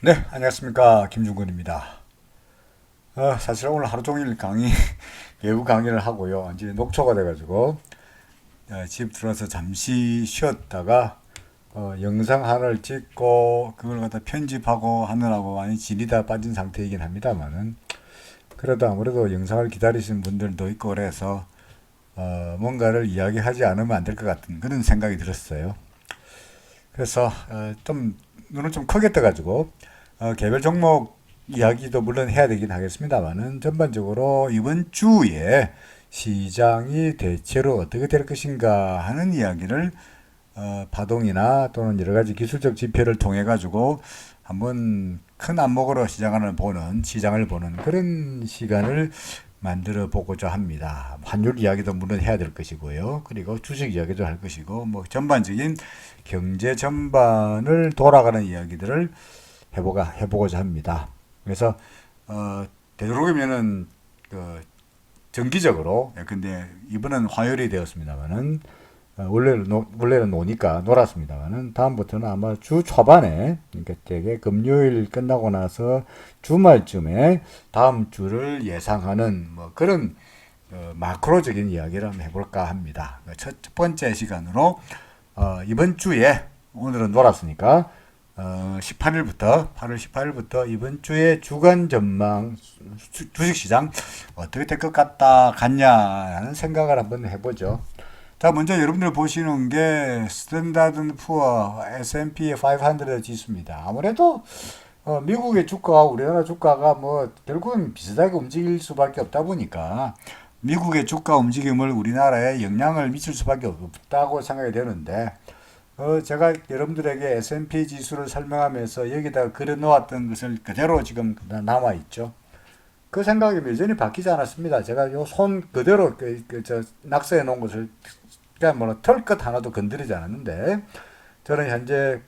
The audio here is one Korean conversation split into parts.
네, 안녕하십니까. 김중근입니다. 사실 오늘 하루 종일 외부 강의를 하고요. 이제 녹초가 돼가지고, 집 들어서 잠시 쉬었다가, 영상 하나를 찍고, 그걸 갖다 편집하고 하느라고 많이 진이 다 빠진 상태이긴 합니다만은, 그래도 아무래도 영상을 기다리시는 분들도 있고 그래서, 뭔가를 이야기하지 않으면 안 될 것 같은 그런 생각이 들었어요. 그래서, 눈을 좀 크게 떠가지고, 개별 종목 이야기도 물론 해야 되긴 하겠습니다만은 전반적으로 이번 주에 시장이 대체로 어떻게 될 것인가 하는 이야기를 파동이나 또는 여러 가지 기술적 지표를 통해 가지고 한번 큰 안목으로 시장을 보는 그런 시간을 만들어 보고자 합니다. 환율 이야기도 물론 해야 될 것이고요. 그리고 주식 이야기도 할 것이고, 뭐 전반적인 경제 전반을 돌아가는 이야기들을 해보고자 합니다. 그래서 되도록이면은 그 정기적으로, 근데 이번은 화요일이 되었습니다만은 원래는 노니까 놀았습니다만은 다음부터는 아마 주 초반에, 그러니까 되게 금요일 끝나고 나서 주말쯤에 다음 주를 예상하는 뭐 그런 마크로적인 이야기를 한번 해볼까 합니다. 첫 번째 시간으로 이번 주에, 오늘은 놀았으니까 18일부터 8월 18일부터 이번 주에 주간 전망, 주식시장 어떻게 될 것 같냐는 생각을 한번 해보죠. 자, 먼저 여러분들 보시는 게 스탠다드 푸어 S&P 500 지수입니다. 아무래도 미국의 주가와 우리나라 주가가 뭐 결국은 비슷하게 움직일 수밖에 없다 보니까 미국의 주가 움직임을 우리나라에 영향을 미칠 수밖에 없다고 생각이 되는데, 제가 여러분들에게 S&P 지수를 설명하면서 여기다 그려 놓았던 것을 그대로 지금 남아 있죠. 그 생각이 여전히 바뀌지 않았습니다. 제가 요 손 그대로 낙서해 놓은 것을 그냥 뭐 털끝 하나도 건드리지 않았는데, 저는 현재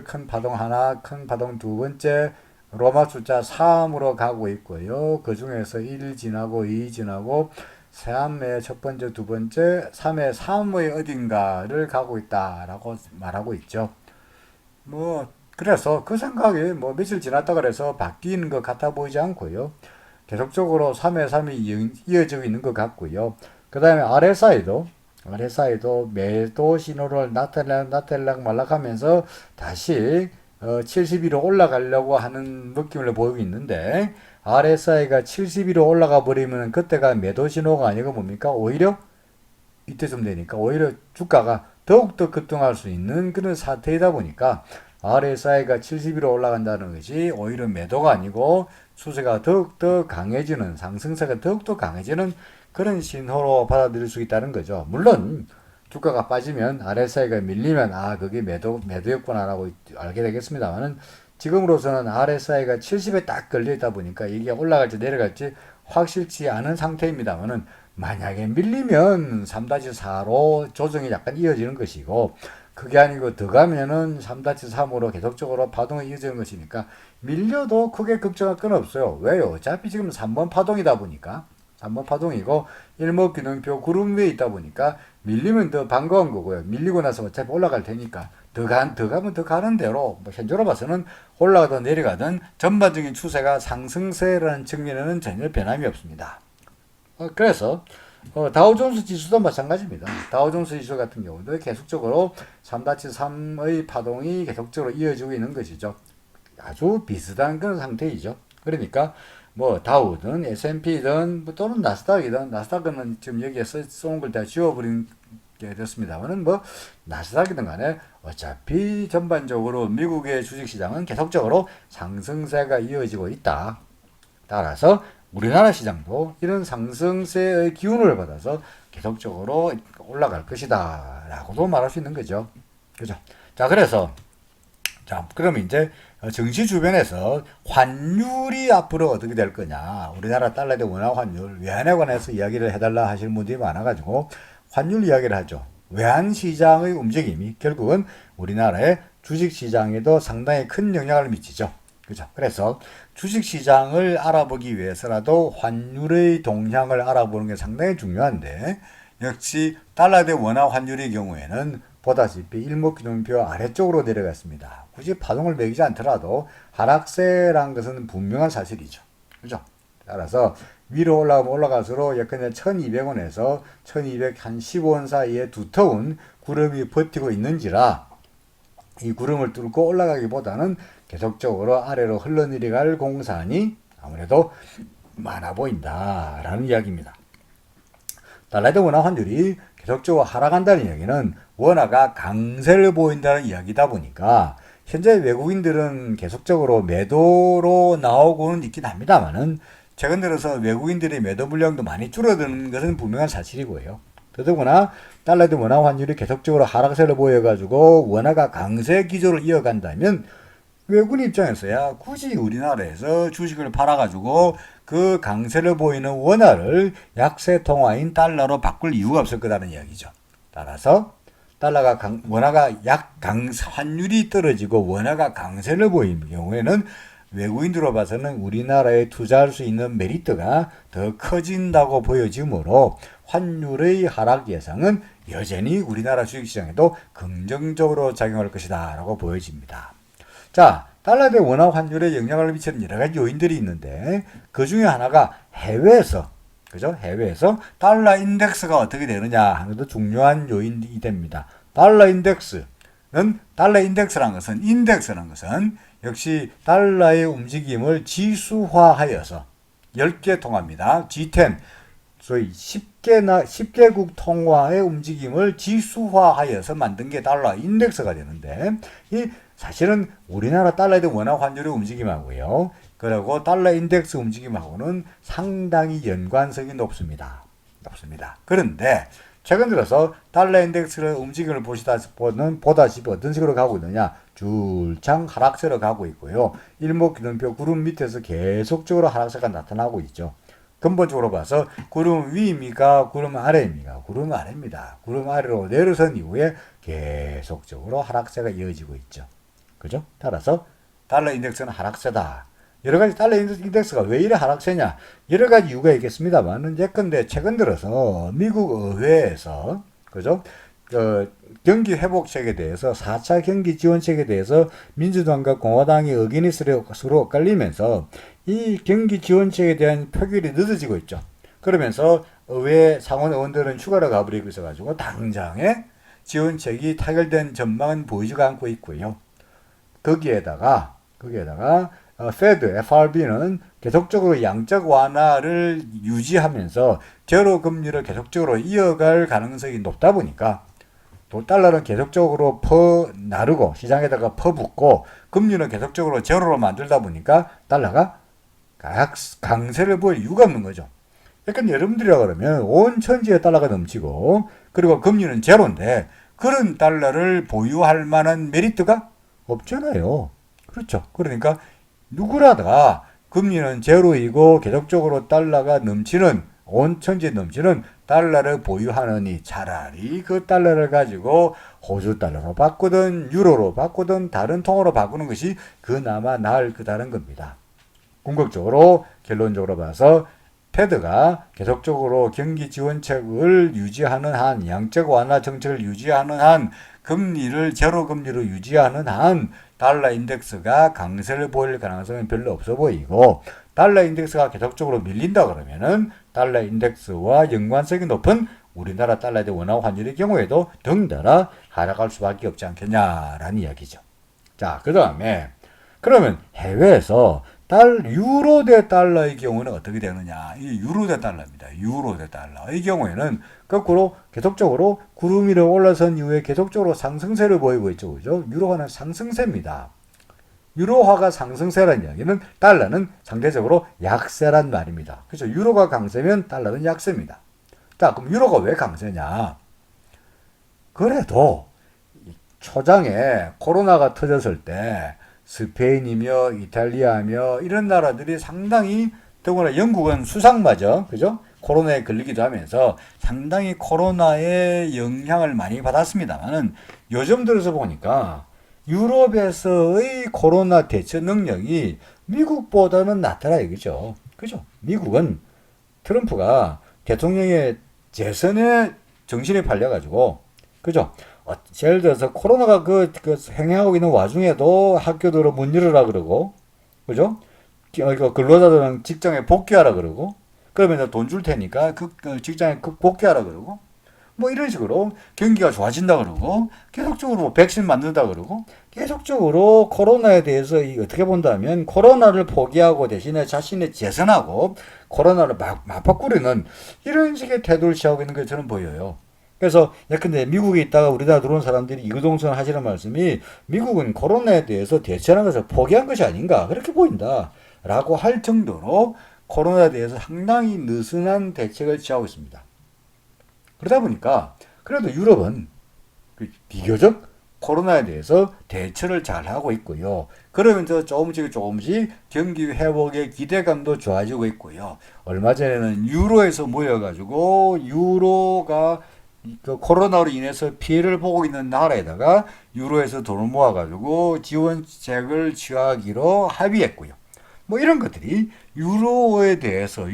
큰 파동 하나, 큰 파동 두 번째, 로마 숫자 3으로 가고 있고요. 그 중에서 1 지나고 2 지나고 3의 첫 번째, 두 번째, 3의 3의 어딘가를 가고 있다라고 말하고 있죠. 뭐 그래서 그 생각이 뭐 며칠 지났다 그래서 바뀌는 것 같아 보이지 않고요. 계속적으로 3의 3이 이어지고 있는 것 같고요. 그 다음에 RSI도 매도 신호를 나타내락 말락하면서 다시 70위로 올라가려고 하는 느낌을 보이고 있는데, RSI가 70위로 올라가 버리면 그때가 매도 신호가 아니고 뭡니까? 오히려 이때쯤 되니까 오히려 주가가 더욱더 급등할 수 있는 그런 사태이다 보니까 RSI가 70위로 올라간다는 것이 오히려 매도가 아니고 추세가 더욱더 강해지는, 상승세가 더욱더 강해지는 그런 신호로 받아들일 수 있다는 거죠. 물론 주가가 빠지면 RSI가 밀리면 그게 매도였구나라고 알게 되겠습니다만은, 지금으로서는 RSI가 70에 딱 걸려 있다 보니까 이게 올라갈지 내려갈지 확실치 않은 상태입니다만은, 만약에 밀리면 3-4로 조정이 약간 이어지는 것이고, 그게 아니고 더 가면은 3-3으로 계속적으로 파동이 이어지는 것이니까 밀려도 크게 걱정할 건 없어요. 왜요? 어차피 지금 3번 파동이다 보니까, 3번 파동이고 일목균형표 구름 위에 있다 보니까 밀리면 더 반가운 거고요. 밀리고 나서 어차피 올라갈 테니까 더 가면 더 가는 대로, 뭐 현재로 봐서는 올라가든 내려가든 전반적인 추세가 상승세라는 측면에는 전혀 변함이 없습니다. 그래서 다우존스 지수도 마찬가지입니다. 다우존스 지수 같은 경우도 계속적으로 3-3의 파동이 계속적으로 이어지고 있는 것이죠. 아주 비슷한 그런 상태이죠. 그러니까 뭐 다우든 S&P든 또는 나스닥은 지금 여기에 써온 걸 다 지워버린 게 됐습니다만은, 뭐 나스닥이든 간에 어차피 전반적으로 미국의 주식시장은 계속적으로 상승세가 이어지고 있다. 따라서 우리나라 시장도 이런 상승세의 기운을 받아서 계속적으로 올라갈 것이다 라고도 말할 수 있는 거죠. 그죠? 자, 그럼 이제 정치 주변에서 환율이 앞으로 어떻게 될 거냐, 우리나라 달러 대 원화 환율, 외환에 관해서 이야기를 해달라 하시는 분들이 많아가지고 환율 이야기를 하죠. 외환 시장의 움직임이 결국은 우리나라의 주식 시장에도 상당히 큰 영향을 미치죠. 그죠? 그래서 주식 시장을 알아보기 위해서라도 환율의 동향을 알아보는 게 상당히 중요한데, 역시 달러 대 원화 환율의 경우에는 보다시피 일목균형표 아래쪽으로 내려갔습니다. 굳이 파동을 매기지 않더라도 하락세란 것은 분명한 사실이죠. 그죠? 따라서 위로 올라가면 올라갈수록 예컨대 1200원에서 1215원 사이에 두터운 구름이 버티고 있는지라 이 구름을 뚫고 올라가기보다는 계속적으로 아래로 흘러내려갈 공산이 아무래도 많아 보인다라는 이야기입니다. 달러의 원화 환율이 계속적으로 하락한다는 이야기는 원화가 강세를 보인다는 이야기다 보니까 현재 외국인들은 계속적으로 매도로 나오고는 있긴 합니다만은 최근 들어서 외국인들의 매도 물량도 많이 줄어드는 것은 분명한 사실이고요. 더더구나 달러의 원화 환율이 계속적으로 하락세를 보여가지고 원화가 강세 기조를 이어간다면 외국인 입장에서야 굳이 우리나라에서 주식을 팔아가지고 그 강세를 보이는 원화를 약세 통화인 달러로 바꿀 이유가 없을 거라는 이야기죠. 따라서 달러가 원화가 환율이 떨어지고 원화가 강세를 보이는 경우에는 외국인들로 봐서는 우리나라에 투자할 수 있는 메리트가 더 커진다고 보여지므로 환율의 하락 예상은 여전히 우리나라 주식시장에도 긍정적으로 작용할 것이다 라고 보여집니다. 자, 달러 대 원화 환율에 영향을 미치는 여러 가지 요인들이 있는데 그 중에 하나가 해외에서 그죠? 해외에서 달러 인덱스가 어떻게 되느냐 하는 것도 중요한 요인이 됩니다. 달러 인덱스라는 것은 역시 달러의 움직임을 지수화하여서 10개 통합니다. G10 소위 10개국 통화의 움직임을 지수화하여서 만든 게 달러 인덱스가 되는데 이 사실은 우리나라 달러에 대한 원화 환율의 움직임하고요. 그리고 달러 인덱스 움직임하고는 상당히 연관성이 높습니다. 그런데 최근 들어서 달러 인덱스의 움직임을 보다시피 어떤 식으로 가고 있느냐. 줄창 하락세로 가고 있고요. 일목균형표 구름 밑에서 계속적으로 하락세가 나타나고 있죠. 근본적으로 봐서 구름 위입니까? 구름 아래입니까? 구름 아래입니다. 구름 아래로 내려선 이후에 계속적으로 하락세가 이어지고 있죠. 그죠? 따라서 달러 인덱스는 하락세다. 여러 가지 달러 인덱스가 왜 이래 하락세냐? 여러 가지 이유가 있겠습니다만, 예컨대 최근 들어서 미국 의회에서, 그죠? 경기 회복책에 대해서 4차 경기 지원책에 대해서 민주당과 공화당이 의견이 서로 엇갈리면서 이 경기 지원책에 대한 표결이 늦어지고 있죠. 그러면서 의회 상원 의원들은 휴가를 가버리고 있어가지고 당장에 지원책이 타결된 전망은 보이지가 않고 있고요. 거기에다가 FRB는 계속적으로 양적 완화를 유지하면서 제로 금리를 계속적으로 이어갈 가능성이 높다 보니까 또 달러는 계속적으로 나르고 시장에다가 퍼붓고 금리는 계속적으로 제로로 만들다 보니까 달러가 강세를 보일 이유가 없는 거죠. 그러니까 여러분들이라 그러면 온 천지에 달러가 넘치고 그리고 금리는 제로인데 그런 달러를 보유할 만한 메리트가 없잖아요. 그렇죠. 그러니까 누구라도 금리는 제로이고 계속적으로 달러가 넘치는 온 천지에 넘치는 달러를 보유하느니 차라리 그 달러를 가지고 호주 달러로 바꾸든 유로로 바꾸든 다른 통으로 바꾸는 것이 그나마 나을 거다는 겁니다. 궁극적으로 결론적으로 봐서 패드가 계속적으로 경기 지원책을 유지하는 한, 양적 완화 정책을 유지하는 한, 금리를 제로 금리로 유지하는 한 달러 인덱스가 강세를 보일 가능성은 별로 없어 보이고 달러 인덱스가 계속적으로 밀린다 그러면은 달러 인덱스와 연관성이 높은 우리나라 달러의 원화 환율의 경우에도 덩달아 하락할 수밖에 없지 않겠냐라는 이야기죠. 자, 그 다음에 그러면 해외에서 유로 대 달러의 경우는 어떻게 되느냐. 이 유로 대 달러입니다. 유로 대 달러의 경우에는 거꾸로 계속적으로 구름 위로 올라선 이후에 계속적으로 상승세를 보이고 있죠. 그죠? 유로화는 상승세입니다. 유로화가 상승세라는 이야기는 달러는 상대적으로 약세란 말입니다. 그렇죠? 유로가 강세면 달러는 약세입니다. 자, 그럼 유로가 왜 강세냐? 그래도 초장에 코로나가 터졌을 때 스페인이며 이탈리아며 이런 나라들이 상당히 더구나 영국은 수상마저 그죠? 코로나에 걸리기도 하면서 상당히 코로나의 영향을 많이 받았습니다만은 요즘 들어서 보니까 유럽에서의 코로나 대처 능력이 미국보다는 낫더라 이거죠. 그죠? 미국은 트럼프가 대통령의 재선에 정신이 팔려가지고 그죠? 예를 들어서 코로나가 행행하고 있는 와중에도 학교들을 문 열으라 그러고, 그죠? 이거 근로자들은 직장에 복귀하라 그러고, 그러면 이제 돈 줄 테니까 그 직장에 복귀하라 그러고, 뭐 이런 식으로 경기가 좋아진다 그러고, 계속적으로 뭐 백신 만든다 그러고, 계속적으로 코로나에 대해서 어떻게 본다면 코로나를 포기하고 대신에 자신의 재선하고 코로나를 맞바꾸려는 이런 식의 태도를 취하고 있는 게 저는 보여요. 그래서 예컨대 미국에 있다가 우리나라 들어온 사람들이 이구동성 하시는 말씀이 미국은 코로나에 대해서 대처하는 것을 포기한 것이 아닌가 그렇게 보인다 라고 할 정도로 코로나에 대해서 상당히 느슨한 대책을 취하고 있습니다. 그러다 보니까 그래도 유럽은 비교적 코로나에 대해서 대처를 잘 하고 있고요. 그러면서 조금씩 경기 회복의 기대감도 좋아지고 있고요. 얼마 전에는 유로에서 모여가지고 유로가 그 코로나로 인해서 피해를 보고 있는 나라에다가 유로에서 돈을 모아가지고 지원책을 취하기로 합의했고요. 뭐 이런 것들이 유로화에 대해서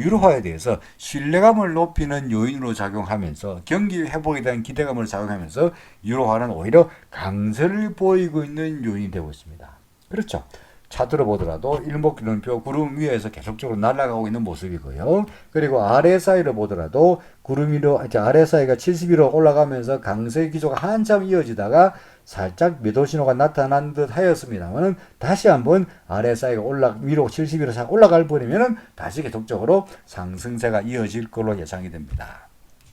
신뢰감을 높이는 요인으로 작용하면서 경기 회복에 대한 기대감을 작용하면서 유로화는 오히려 강세를 보이고 있는 요인이 되고 있습니다. 그렇죠. 차트로 보더라도 일목균형표 구름 위에서 계속적으로 날아가고 있는 모습이고요. 그리고 RSI를 보더라도 구름 위로 RSI가 70위로 올라가면서 강세 기조가 한참 이어지다가 살짝 매도 신호가 나타난 듯 하였습니다만 다시 한번 RSI가 위로 70위로 올라갈 뿐이면 다시 계속적으로 상승세가 이어질 걸로 예상이 됩니다.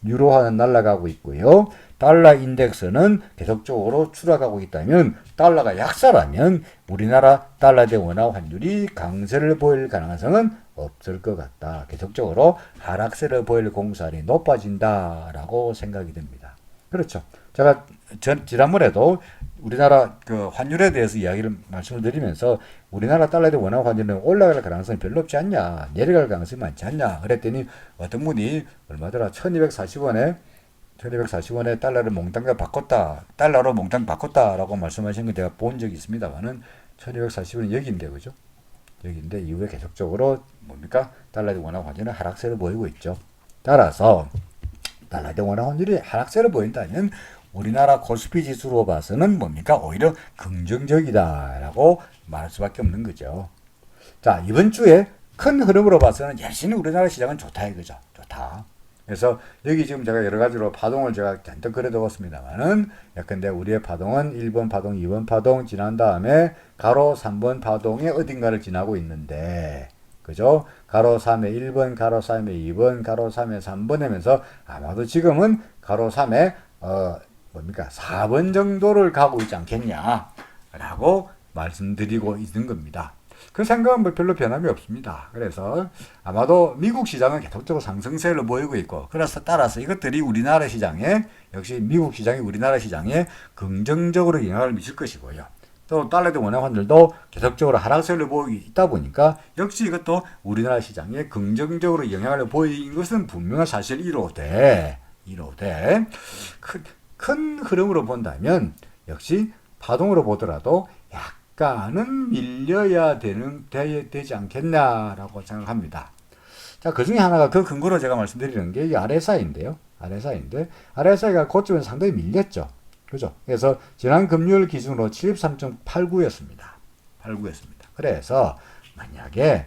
유로화는 날아가고 있고요. 달러 인덱스는 계속적으로 추락하고 있다면 달러가 약세라면 우리나라 달러 대 원화 환율이 강세를 보일 가능성은 없을 것 같다. 계속적으로 하락세를 보일 공산이 높아진다라고 생각이 됩니다. 그렇죠. 제가 지난번에도 우리나라 그 환율에 대해서 말씀을 드리면서 우리나라 달러 대 원화 환율은 올라갈 가능성이 별로 없지 않냐, 내려갈 가능성이 많지 않냐 그랬더니 어떤 분이 얼마더라 1240원에 달러를 몽땅 바꿨다, 달러로 몽땅 바꿨다라고 말씀하신 거 내가 본 적이 있습니다만은 1240원은 여기인데 그죠? 여기인데 이후에 계속적으로 뭡니까? 달러 대 원화 환율은 하락세를 보이고 있죠. 따라서 달러 대 원화 환율이 하락세를 보인다면 우리나라 코스피 지수로 봐서는 뭡니까? 오히려 긍정적이다라고 말할 수밖에 없는 거죠. 자, 이번 주에 큰 흐름으로 봐서는 여전히 우리나라 시장은 좋다 이거죠. 좋다. 그래서 여기 지금 제가 여러 가지로 파동을 제가 잔뜩 그려두었습니다만은 예컨대 우리의 파동은 1번 파동, 2번 파동 지난 다음에 가로 3번 파동의 어딘가를 지나고 있는데 그죠? 가로 3에 1번, 가로 3에 2번, 가로 3에 3번 하면서 아마도 지금은 가로 3에 4번 정도를 가고 있지 않겠냐라고 말씀드리고 있는 겁니다. 그 생각은 별로 변함이 없습니다. 그래서 아마도 미국 시장은 계속적으로 상승세를 보이고 있고, 그래서 따라서 이것들이 우리나라 시장에, 역시 미국 시장이 우리나라 시장에 긍정적으로 영향을 미칠 것이고요. 또 달러 대 원화 환율도 계속적으로 하락세를 보이고 있다 보니까 역시 이것도 우리나라 시장에 긍정적으로 영향을 보이는 것은 분명한 사실이로되 큰 흐름으로 본다면 역시 파동으로 보더라도 약간은 밀려야 되지 않겠냐라고 생각합니다. 자, 그 중에 하나가 그 근거로 제가 말씀드리는 게 이 RSI인데요. RSI가 고점에서 상당히 밀렸죠. 그죠? 그래서 지난 금요일 기준으로 73.89였습니다. 그래서 만약에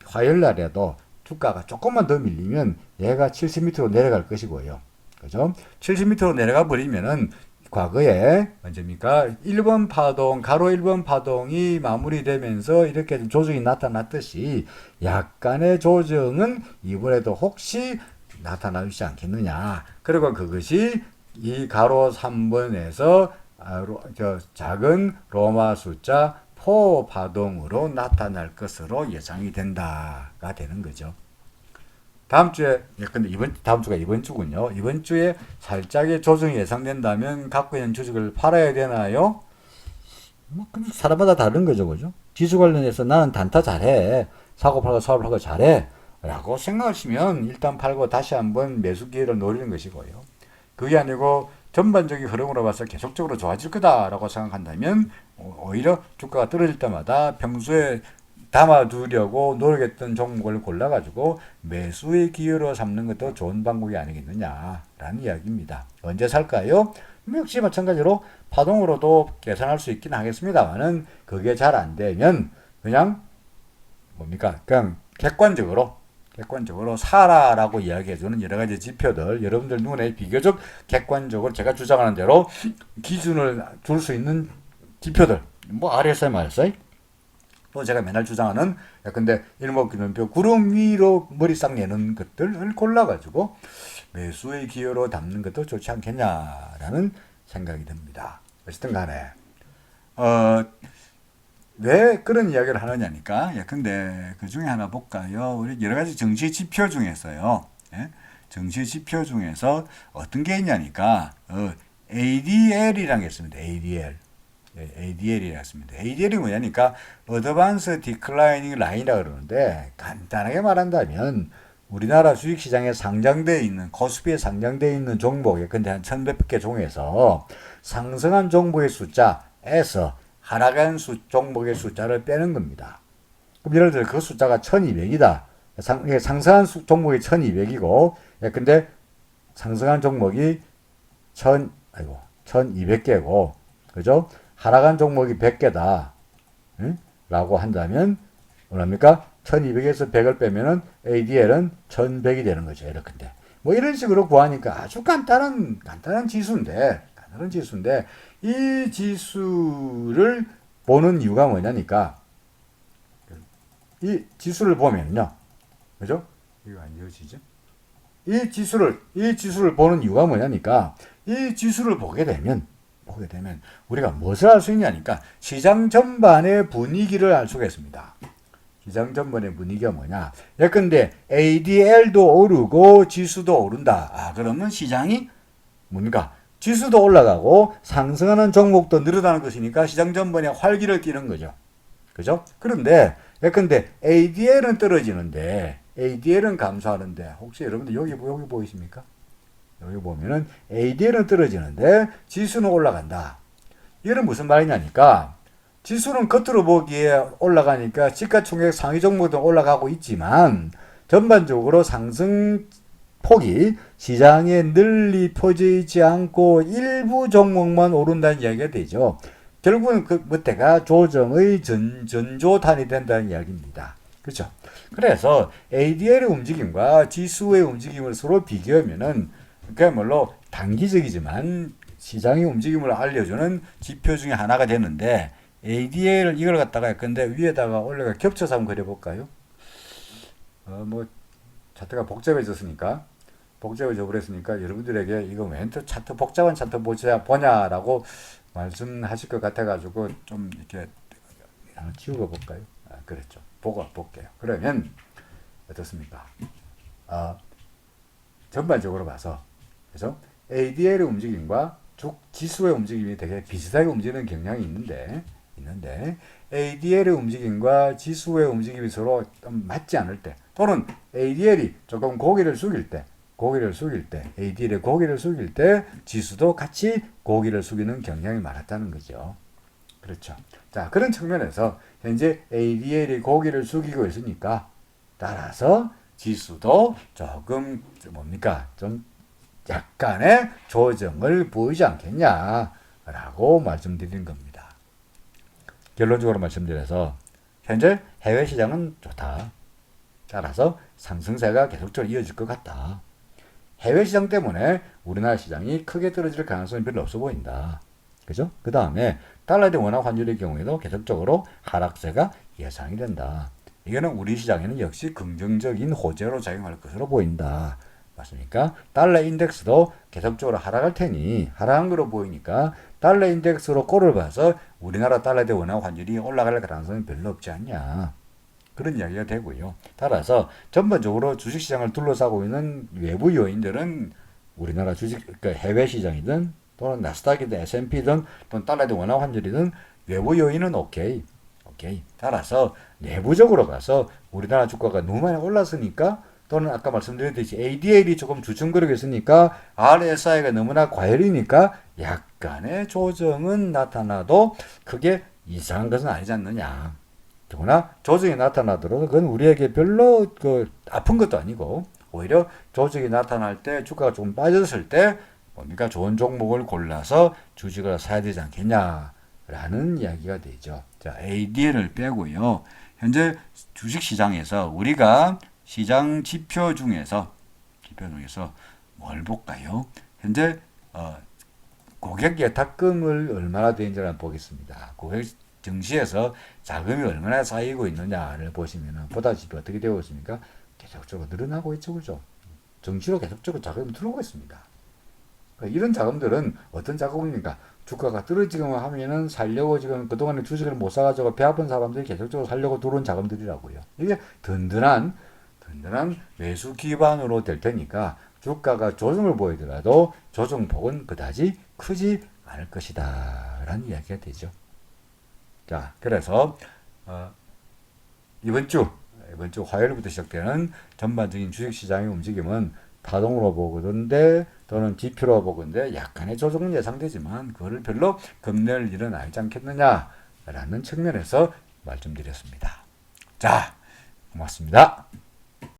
화요일 날에도 주가가 조금만 더 밀리면 얘가 70m로 내려갈 것이고요. 그죠? 70m로 내려가 버리면은 과거에 언제입니까? 1번 파동, 가로 1번 파동이 마무리되면서 이렇게 좀 조정이 나타났듯이 약간의 조정은 이번에도 혹시 나타나지 않겠느냐. 그리고 그것이 이 가로 3번에서 작은 로마 숫자 4 파동으로 나타날 것으로 예상이 된다가 되는 거죠. 다음 주에, 근데 다음 주가 이번 주군요. 이번 주에 살짝의 조정이 예상된다면 갖고 있는 주식을 팔아야 되나요? 사람마다 다른 거죠, 그죠? 지수 관련해서 나는 단타 잘해. 사고 팔고 잘해. 라고 생각하시면 일단 팔고 다시 한번 매수 기회를 노리는 것이고요. 그게 아니고 전반적인 흐름으로 봐서 계속적으로 좋아질 거다라고 생각한다면 오히려 주가가 떨어질 때마다 평소에 담아두려고 노력했던 종목을 골라가지고 매수의 기회로 삼는 것도 좋은 방법이 아니겠느냐라는 이야기입니다. 언제 살까요? 역시 마찬가지로 파동으로도 계산할 수 있긴 하겠습니다만은 그게 잘 안 되면 그냥 뭡니까? 그냥 객관적으로 사라라고 이야기해주는 여러 가지 지표들, 여러분들 눈에 비교적 객관적으로 제가 주장하는 대로 기준을 줄 수 있는 지표들, 뭐 RSI, MRSI, 또 제가 맨날 주장하는 근데 일목균형표 구름 위로 머리 싹 내는 것들을 골라가지고 매수의 기회로 담는 것도 좋지 않겠냐라는 생각이 듭니다. 어쨌든 간에 왜 그런 이야기를 하느냐니까. 근데 그 중에 하나 볼까요? 우리 여러 가지 정치 지표 중에서요. 예? 정치 지표 중에서 어떤 게 있냐니까. ADL이라는 게 있습니다. ADL. ADL이라고 했습니다. ADL이 뭐냐니까 Advanced Declining Line이라고 그러는데 간단하게 말한다면 우리나라 주식시장에 상장되어 있는 코스피에 상장되어 있는 종목에 근데 한 1100개 중에서 상승한 종목의 숫자에서 하락한 종목의 숫자를 빼는 겁니다. 그럼 예를 들어 그 숫자가 1200이다. 상승한 종목이 1200이고 근데 상승한 종목이 1200개고 그죠? 하락한 종목이 100개다. 응? 라고 한다면 뭐랍니까? 1200에서 100을 빼면은 ADL은 1100이 되는 거죠. 이렇게인데. 뭐 이런 식으로 구하니까 아주 간단한 지수인데 이 지수를 보는 이유가 뭐냐니까 이 지수를 보면요. 그죠? 이거 안 이어지죠? 이 지수를 보는 이유가 뭐냐니까 이 지수를 보게 되면 우리가 무엇을 알 수 있냐니까 시장 전반의 분위기를 알 수가 있습니다. 시장 전반의 분위기가 뭐냐? 예컨대 ADL도 오르고 지수도 오른다. 그러면 시장이 뭔가 지수도 올라가고 상승하는 종목도 늘어나는 것이니까 시장 전반에 활기를 띠는 거죠. 그죠? 그런데 예컨대 ADL은 떨어지는데 ADL은 감소하는데 혹시 여러분들 여기 보이십니까? 여기 보면은 ADL은 떨어지는데 지수는 올라간다. 이건 무슨 말이냐니까 지수는 겉으로 보기에 올라가니까 시가총액 상위 종목도 올라가고 있지만 전반적으로 상승 폭이 시장에 널리 퍼져 있지 않고 일부 종목만 오른다는 이야기가 되죠. 결국은 그 밑에가 조정의 전조탄이 된다는 이야기입니다. 그렇죠? 그래서 ADL의 움직임과 지수의 움직임을 서로 비교하면은 그야말로 단기적이지만 시장의 움직임을 알려주는 지표 중에 하나가 되는데 ADL 이걸 갖다가 근데 위에다가 올려가 겹쳐서 한번 그려볼까요? 뭐 차트가 복잡해져 버렸으니까 여러분들에게 이거 왜 차트 복잡한 차트 보냐라고 말씀하실 것 같아가지고 좀 이렇게 지우고 볼까요? 그랬죠. 보고 볼게요. 그러면 어떻습니까? 전반적으로 봐서 그래서 ADL의 움직임과 지수의 움직임이 되게 비슷하게 움직이는 경향이 있는데 ADL의 움직임과 지수의 움직임이 서로 좀 맞지 않을 때 또는 ADL이 조금 고개를 숙일 때 ADL의 고개를 숙일 때 지수도 같이 고개를 숙이는 경향이 많았다는 거죠. 그렇죠. 자, 그런 측면에서 현재 ADL이 고개를 숙이고 있으니까 따라서 지수도 조금 좀 약간의 조정을 보이지 않겠냐라고 말씀드리는 겁니다. 결론적으로 말씀드려서 현재 해외 시장은 좋다. 따라서 상승세가 계속적으로 이어질 것 같다. 해외 시장 때문에 우리나라 시장이 크게 떨어질 가능성이 별로 없어 보인다. 그죠? 그 다음에 달러 대 원화 환율의 경우에도 계속적으로 하락세가 예상이 된다. 이거는 우리 시장에는 역시 긍정적인 호재로 작용할 것으로 보인다. 맞습니까? 달러 인덱스도 계속적으로 하락할 테니 하락한 거로 보이니까 달러 인덱스로 꼴을 봐서 우리나라 달러 대 원화 환율이 올라갈 가능성이 별로 없지 않냐. 그런 이야기가 되고요. 따라서 전반적으로 주식시장을 둘러싸고 있는 외부 요인들은 우리나라 그러니까 해외 시장이든 또는 나스닥이든 S&P든 또는 달러 대 원화 환율이든 외부 요인은 오케이. 따라서 내부적으로 봐서 우리나라 주가가 너무 많이 올랐으니까 또는 아까 말씀드렸듯이 ADL이 조금 주춤거리고 있으니까 RSI가 너무나 과열이니까 약간의 조정은 나타나도 크게 이상한 것은 아니지 않느냐. 더구나 조정이 나타나더라도 그건 우리에게 별로 아픈 것도 아니고 오히려 조정이 나타날 때 주가가 조금 빠졌을 때 뭡니까? 좋은 종목을 골라서 주식을 사야 되지 않겠냐라는 이야기가 되죠. 자, ADL을 빼고요. 현재 주식 시장에서 우리가 시장 지표 중에서 뭘 볼까요? 현재 고객 예탁금을 얼마나 되는지를 한번 보겠습니다. 고객 증시에서 자금이 얼마나 쌓이고 있느냐를 보시면 보다시피 어떻게 되고 있습니까? 계속적으로 늘어나고 있죠, 그죠? 증시로 계속적으로 자금이 들어오고 있습니다. 그러니까 이런 자금들은 어떤 자금입니까? 주가가 떨어지기만 하면은 살려고 지금 그동안에 주식을 못 사가지고 배 아픈 사람들이 계속적으로 살려고 들어온 자금들이라고요. 이게 든든한 매수 기반으로 될 테니까 주가가 조정을 보이더라도 조정폭은 그다지 크지 않을 것이다 라는 이야기가 되죠. 자, 그래서 이번 주 화요일부터 시작되는 전반적인 주식시장의 움직임은 파동으로 보거든데 또는 지표로 보건데 약간의 조정은 예상되지만 그거를 별로 겁낼 일은 아니지 않겠느냐라는 측면에서 말씀드렸습니다. 자, 고맙습니다.